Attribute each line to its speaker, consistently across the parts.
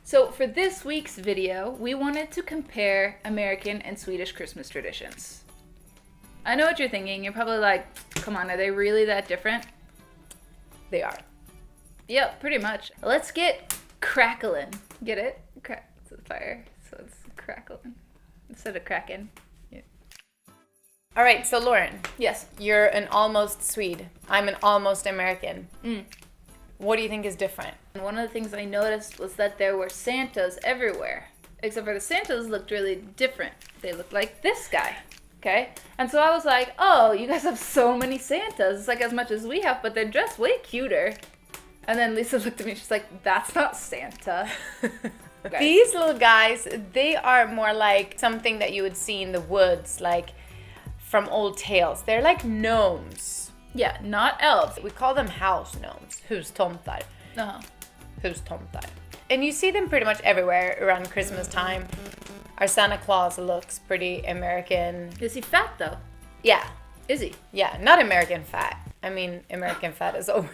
Speaker 1: So for this week's video, we wanted to compare American and Swedish Christmas traditions. I know what you're thinking. You're probably like, come on, are they really that different? They are. Yep, pretty much. Let's get crackling. Get it? It's a fire, so it's crackling instead of cracking. Yeah.
Speaker 2: All right, so Lauren.
Speaker 1: Yes.
Speaker 2: You're an almost Swede. I'm an almost American. What do you think is different?
Speaker 1: One of the things I noticed was that there were Santas everywhere. Except for the Santas looked really different. They looked like this guy. Okay? And so I was like, oh, you guys have so many Santas. It's like as much as we have, but they're dressed way cuter. And then Lisa looked at me, she's like, that's not Santa. Okay.
Speaker 2: These little guys, they are more like something that you would see in the woods, like from old tales. They're like gnomes.
Speaker 1: Yeah, not elves.
Speaker 2: We call them house gnomes. Jultomten.
Speaker 1: Uh-huh.
Speaker 2: Jultomten. And you see them pretty much everywhere around Christmas time. Our Santa Claus looks pretty American.
Speaker 1: Is he fat though?
Speaker 2: Yeah.
Speaker 1: Is he?
Speaker 2: Yeah, not American fat. I mean, American fat is over.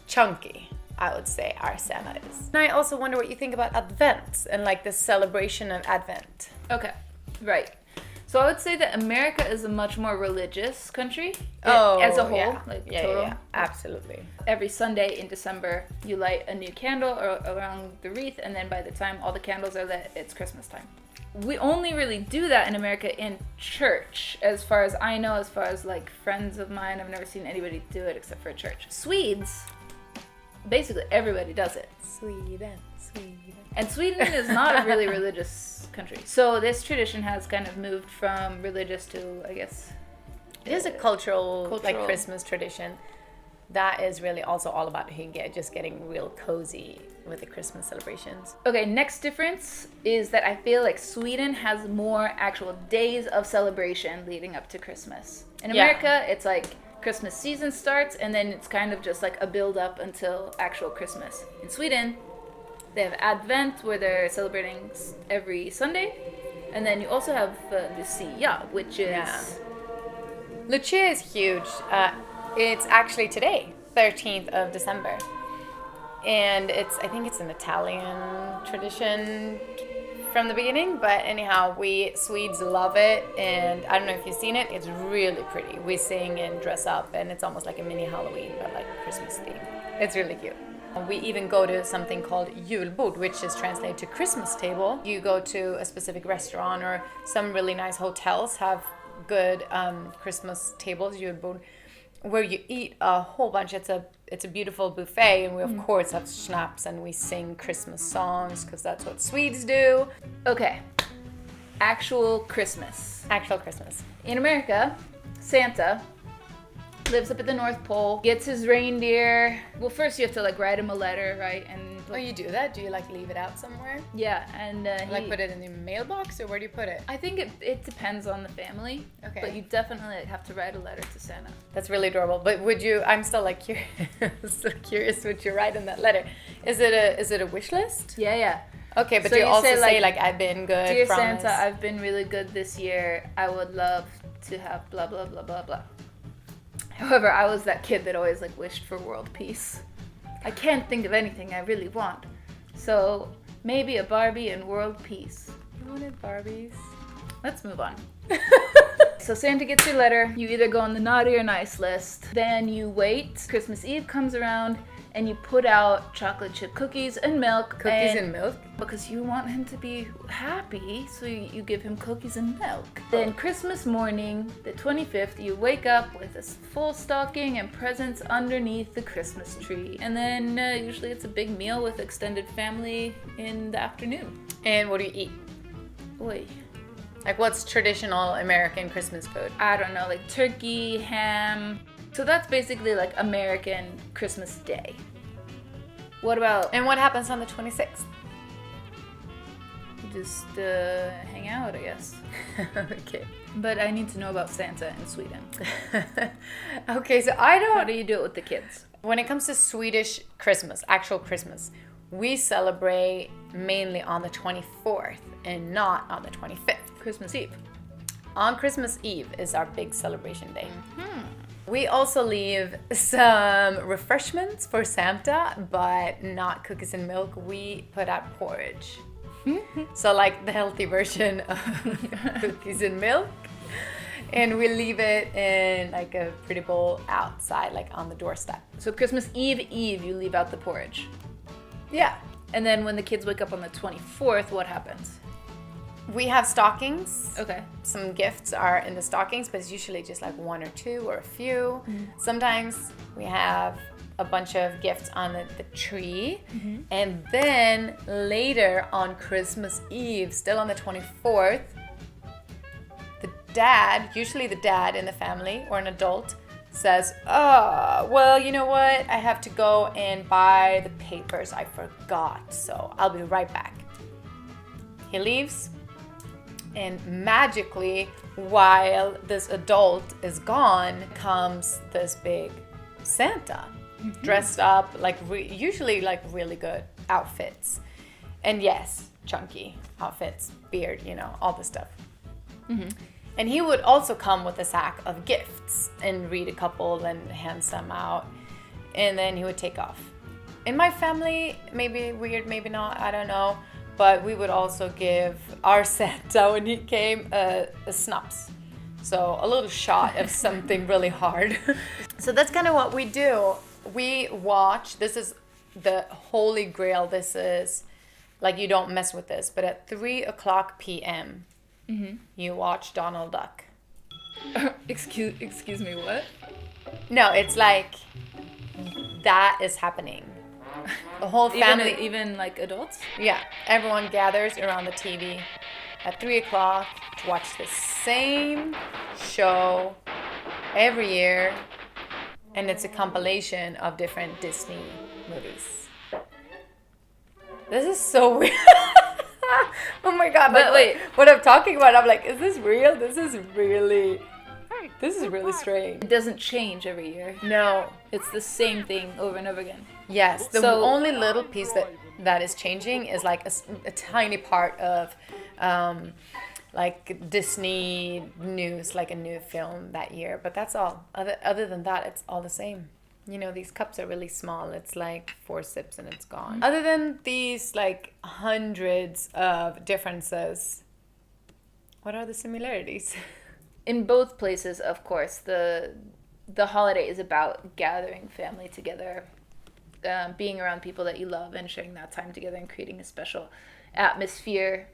Speaker 2: Chunky, I would say our Santa is. And I also wonder what you think about Advent and like the celebration of Advent.
Speaker 1: Okay, right. So I would say that America is a much more religious country as a whole.
Speaker 2: Yeah.
Speaker 1: Total.
Speaker 2: Yeah, absolutely.
Speaker 1: Every Sunday in December, you light a new candle around the wreath, and then by the time all the candles are lit, it's Christmas time. We only really do that in America in church, as far as I know, as far as like friends of mine. I've never seen anybody do it except for a church. Swedes, basically everybody does it.
Speaker 2: Sweden.
Speaker 1: And Sweden is not a really religious country. So this tradition has kind of moved from religious to, I guess...
Speaker 2: It is a cultural like Christmas tradition that is really also all about just getting real cozy with the Christmas celebrations.
Speaker 1: Okay, next difference is that I feel like Sweden has more actual days of celebration leading up to Christmas. In America, it's like Christmas season starts and then it's kind of just like a build up until actual Christmas. In Sweden, they have Advent, where they're celebrating every Sunday. And then you also have Lucia, which is...
Speaker 2: Yeah. Lucia is huge. It's actually today, 13th of December. And I think it's an Italian tradition from the beginning. But anyhow, we Swedes love it. And I don't know if you've seen it. It's really pretty. We sing and dress up. And it's almost like a mini Halloween, but like Christmas theme. It's really cute. We even go to something called julbord, which is translated to Christmas table. You go to a specific restaurant or some really nice hotels have good Christmas tables, julbord, where you eat a whole bunch. It's a beautiful buffet, and we of course have schnapps and we sing Christmas songs because that's what Swedes do.
Speaker 1: Okay, actual Christmas.
Speaker 2: Actual Christmas.
Speaker 1: In America, Santa lives up at the North Pole, gets his reindeer. Well, first you have to like write him a letter, right? And
Speaker 2: oh, you do that? Do you like leave it out somewhere?
Speaker 1: Yeah, and
Speaker 2: like put it in the mailbox, or where do you put it?
Speaker 1: I think it depends on the family.
Speaker 2: Okay.
Speaker 1: But you definitely have to write a letter to Santa.
Speaker 2: That's really adorable. But would you? I'm still like curious what you write in that letter. Is it a wish list?
Speaker 1: Yeah.
Speaker 2: Okay, but
Speaker 1: so
Speaker 2: you also say like I've been good.
Speaker 1: Dear
Speaker 2: promise.
Speaker 1: Santa, I've been really good this year. I would love to have blah blah blah blah blah. However, I was that kid that always like wished for world peace. I can't think of anything I really want. So maybe a Barbie and world peace.
Speaker 2: You wanted Barbies?
Speaker 1: Let's move on. So Santa gets your letter. You either go on the naughty or nice list. Then you wait. Christmas Eve comes around and you put out chocolate chip cookies and milk.
Speaker 2: Cookies and milk?
Speaker 1: Because you want him to be happy, so you give him cookies and milk. Then Christmas morning, the 25th, you wake up with a full stocking and presents underneath the Christmas tree. And then usually it's a big meal with extended family in the afternoon.
Speaker 2: And what do you eat?
Speaker 1: Oy.
Speaker 2: Like what's traditional American Christmas food?
Speaker 1: I don't know, like turkey, ham. So that's basically like American Christmas Day. What about...
Speaker 2: And what happens on the 26th?
Speaker 1: Just hang out, I guess.
Speaker 2: Okay.
Speaker 1: But I need to know about Santa in Sweden.
Speaker 2: Okay, so I don't...
Speaker 1: How do you do it with the kids?
Speaker 2: When it comes to Swedish Christmas, actual Christmas, we celebrate mainly on the 24th and not on the 25th.
Speaker 1: Christmas Eve.
Speaker 2: On Christmas Eve is our big celebration day. We also leave some refreshments for Santa, but not cookies and milk. We put out porridge. So like the healthy version of cookies and milk. And we leave it in like a pretty bowl outside, like on the doorstep.
Speaker 1: So Christmas Eve, you leave out the porridge.
Speaker 2: Yeah.
Speaker 1: And then when the kids wake up on the 24th, what happens?
Speaker 2: We have stockings.
Speaker 1: Okay.
Speaker 2: Some gifts are in the stockings, but it's usually just like one or two or a few. Sometimes we have a bunch of gifts on the tree. And then later on Christmas Eve, still on the 24th, usually the dad in the family or an adult, says, oh, well, you know what? I have to go and buy the papers. I forgot, so I'll be right back. He leaves, and magically, while this adult is gone, comes this big Santa, dressed up, like usually like really good outfits. And yes, chunky outfits, beard, all the stuff. And he would also come with a sack of gifts and read a couple and hand some out. And then he would take off. In my family, maybe weird, maybe not, I don't know. But we would also give our Santa, when he came, a snaps. So a little shot of something really hard. So that's kind of what we do. We watch, this is the holy grail. This is, like, you don't mess with this. But at 3:00 p.m., you watch Donald Duck.
Speaker 1: Excuse me, what?
Speaker 2: No, it's like that is happening. The whole family,
Speaker 1: even like adults?
Speaker 2: Yeah, everyone gathers around the TV at 3:00 to watch the same show every year, and it's a compilation of different Disney movies. This is so weird. Oh my god!
Speaker 1: But wait,
Speaker 2: what I'm talking about, I'm like, is this real? This is really strange.
Speaker 1: It doesn't change every year.
Speaker 2: No,
Speaker 1: it's the same thing over and over again.
Speaker 2: Yes, the only little piece that is changing is like a tiny part of like Disney news, like a new film that year. But that's all. Other than that, it's all the same. These cups are really small. It's like 4 sips and it's gone. Other than these like hundreds of differences, what are the similarities?
Speaker 1: In both places, of course, the holiday is about gathering family together, being around people that you love and sharing that time together and creating a special atmosphere,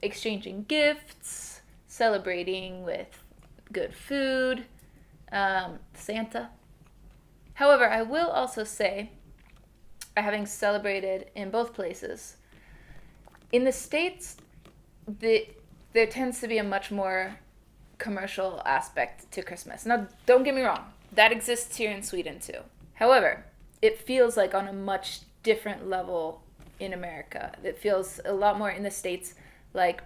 Speaker 1: exchanging gifts, celebrating with good food, Santa. However, I will also say, having celebrated in both places, in the States, there tends to be a much more commercial aspect to Christmas. Now, don't get me wrong, that exists here in Sweden too. However, it feels like on a much different level in America. It feels a lot more in the States like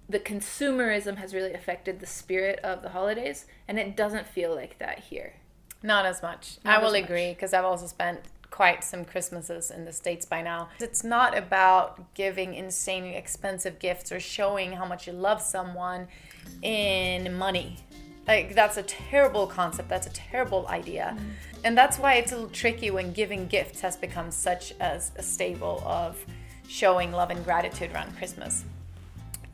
Speaker 1: the consumerism has really affected the spirit of the holidays, and it doesn't feel like that here.
Speaker 2: Not as much. I will agree, because I've also spent quite some Christmases in the States by now. It's not about giving insanely expensive gifts or showing how much you love someone in money. Like, that's a terrible concept. That's a terrible idea. And that's why it's a little tricky when giving gifts has become such as a staple of showing love and gratitude around Christmas.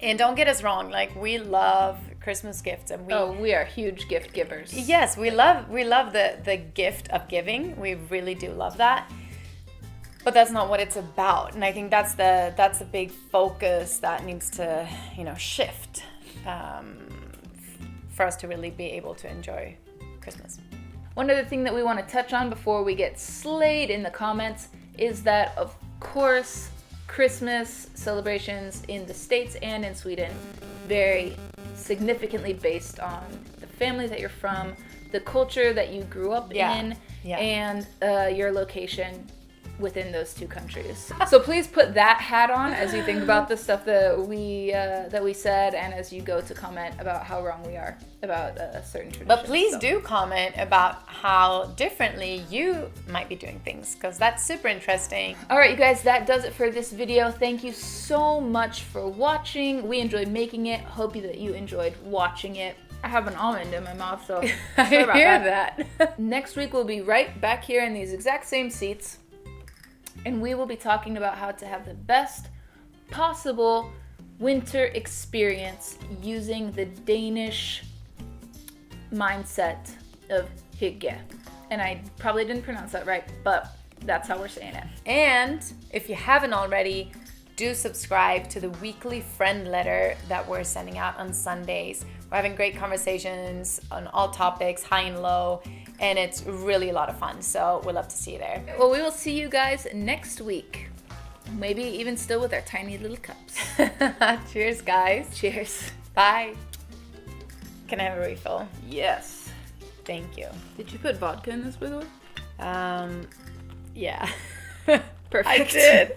Speaker 2: And don't get us wrong, like, we love Christmas gifts, and
Speaker 1: we are huge gift givers.
Speaker 2: Yes, we love the gift of giving. We really do love that. But that's not what it's about. And I think that's the big focus that needs to, shift for us to really be able to enjoy Christmas.
Speaker 1: One other thing that we want to touch on before we get slayed in the comments is that, of course, Christmas celebrations in the States and in Sweden vary significantly based on the family that you're from, the culture that you grew up in, and your location within those two countries. So please put that hat on as you think about the stuff that we said, and as you go to comment about how wrong we are about certain traditions.
Speaker 2: But please do comment about how differently you might be doing things, because that's super interesting.
Speaker 1: All right, you guys, that does it for this video. Thank you so much for watching. We enjoyed making it. Hope that you enjoyed watching it. I have an almond in my mouth, so
Speaker 2: I
Speaker 1: sorry about
Speaker 2: hear
Speaker 1: that.
Speaker 2: that.
Speaker 1: Next week we'll be right back here in these exact same seats, and we will be talking about how to have the best possible winter experience using the Danish mindset of hygge. And I probably didn't pronounce that right, but that's how we're saying it.
Speaker 2: And if you haven't already, do subscribe to the weekly friend letter that we're sending out on Sundays. We're having great conversations on all topics, high and low, and it's really a lot of fun. So we'd love to see you there.
Speaker 1: Well, we will see you guys next week. Maybe even still with our tiny little cups.
Speaker 2: Cheers, guys.
Speaker 1: Cheers.
Speaker 2: Bye. Can I have a refill?
Speaker 1: Yes.
Speaker 2: Thank you.
Speaker 1: Did you put vodka in this, by the way?
Speaker 2: Yeah.
Speaker 1: Perfect.
Speaker 2: I did.